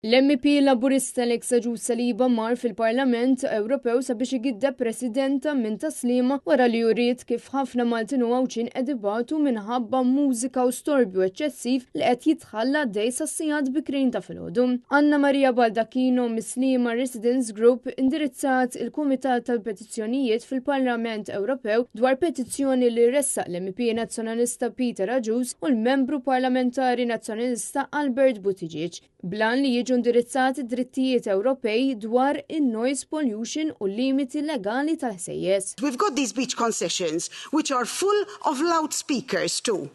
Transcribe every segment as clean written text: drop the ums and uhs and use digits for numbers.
L-MP Laburista Agius Saliba mar fil-Parlament Ewropew sabiex jgiddeb presidenta minn taslima wara li juriet kif ħafna Maltin u Awċin qed ibatu minħabba mużika u storbju eċċessiv li qed jitħalla dej sas-sigħat bikrin ta' filgħodu. Anna Maria Baldacchino mislima Residents Group indirizzat il-Kumitat tal-Petizzjonijiet fil-Parlament Ewropew dwar petizzjoni li ressaq l-MP Nazzjonalista Peter Agius u l-Membru Parlamentari Nazzjonalista Albert Buttigieg blan li jiġu indirizzati drittijiet Ewropej dwar in-noise pollution u limiti legali tal-ħsejjes. We've got these beach concessions which are full of loudspeakers too.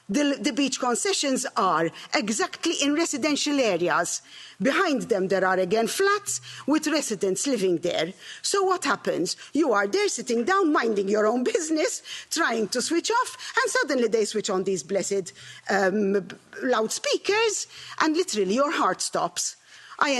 The beach concessions are exactly in residential areas. Behind them there are again flats with residents living there. So what happens? You are there sitting down, minding your own business, trying to switch off, and suddenly they switch on these blessed loudspeakers, and literally your heart stops. I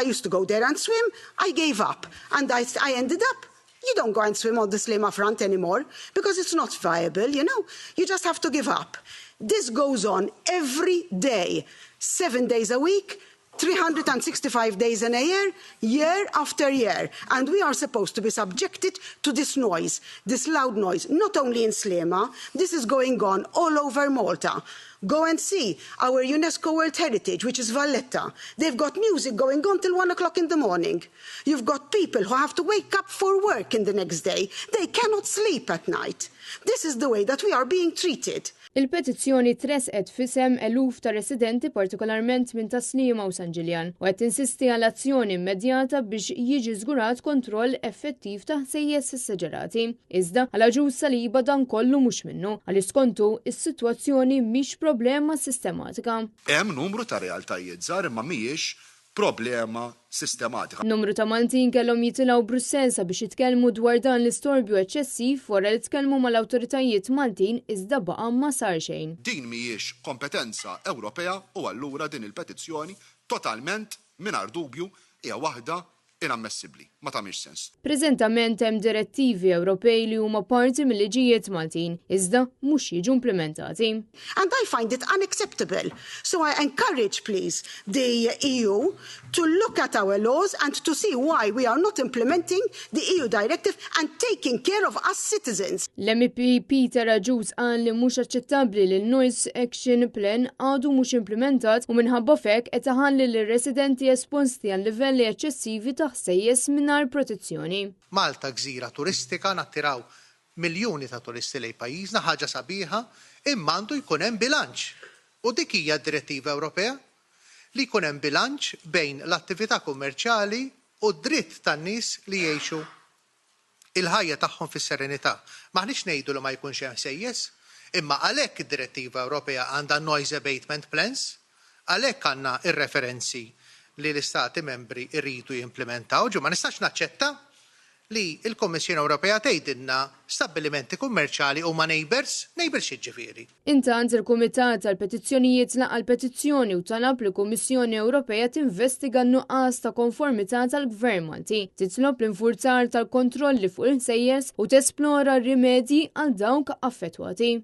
used to go there and swim, I gave up, and I ended up. You don't go and swim on the Slima front anymore because it's not viable, you know. You just have to give up. This goes on every day, 7 days a week, 365 days in a year, year after year. And we are supposed to be subjected to this noise, this loud noise, not only in Slima. This is going on all over Malta. Go and see our UNESCO World Heritage, which is Valletta. They've got music going on till 1 o'clock in the morning. You've got people who have to wake up for work in the next day. They cannot sleep at night. This is the way that we are being treated. Il-petizzjoni tresqet fisem eluf ta' residenti partikolarment minn Taslima u San Ġiljan u qed insisti għal azzjoni immedjata biex jiġi żgurat kontroll effettiv ta' ħsejjes essaġerati. Iżda għal Agius Saliba dan kollu mhux minnu għaliex skontu is-sitwazzjoni mhix problema sistematika. Hemm numru ta' realtajiet żgħar imma mhijiex problema sistematika. Numru ta' Maltin kellhom jitilgħu Brussell sabiex jitkellmu dwar dan l-istorbju eċċessiv wara li tkellmu mal-awtoritajiet Maltin iżda baqa' ma sar xejn. Din mhijiex kompetenza Ewropea u allura din il-petizzjoni totalment mingħajr dubju hija waħda inammissibbli, ma tagħmilx sens. Preżentament hemm direttivi Ewropej li huma parti mill-liġijiet Maltin, iżda mhux jiġu implementati. And I find it unacceptable. So I encourage, please, the EU to look at our laws and to see why we are not implementing the EU directive and taking care of us citizens. L-MP Peter Agius qal li mhux aċċettabbli li l-Noise Action Plan għadu mhux implementat u minħabba fek qed iħalli lir-residenti esposti għal livelli eċċessivi ta' ħsejjes mingħajr protezzjoni. Malta gżira turistika nattiraw miljuni ta' turisti lejn pajjiżna ħaġa sabiħa imma għandu jkun hemm bilanċ. U dik hija d-direttiva Ewropea li jkun hemm bilanċ bejn l-attività kummerċjali u d-dritt tan-nies li jgħixu il-ħajja tagħhom fis-serenità. Maħniex ngħidu li ma jkunx hemm ħsejjes, imma għalhekk id-direttiva Ewropea għandha noise abatement plans, għalhekk għandna ir-referenzi li l-istati membri irridu jimplementaw. Ma nistax naċċetta li l-Kommissjoni Ewropea tgħidilna stabbilimenti kummerċjali huma neighbors jiġifieri. Intant il-Kumitat tal-Petizzjonijiet laqa l-petizzjoni u talab li l-Kummissjoni Ewropea tinvestiga n-nuqqas ta' konformità tal-Gvern Malti, titlob l-infurzar tal-kontrolli fuq il-ħsejjes u tesplora rimedji għal dawk affettwati.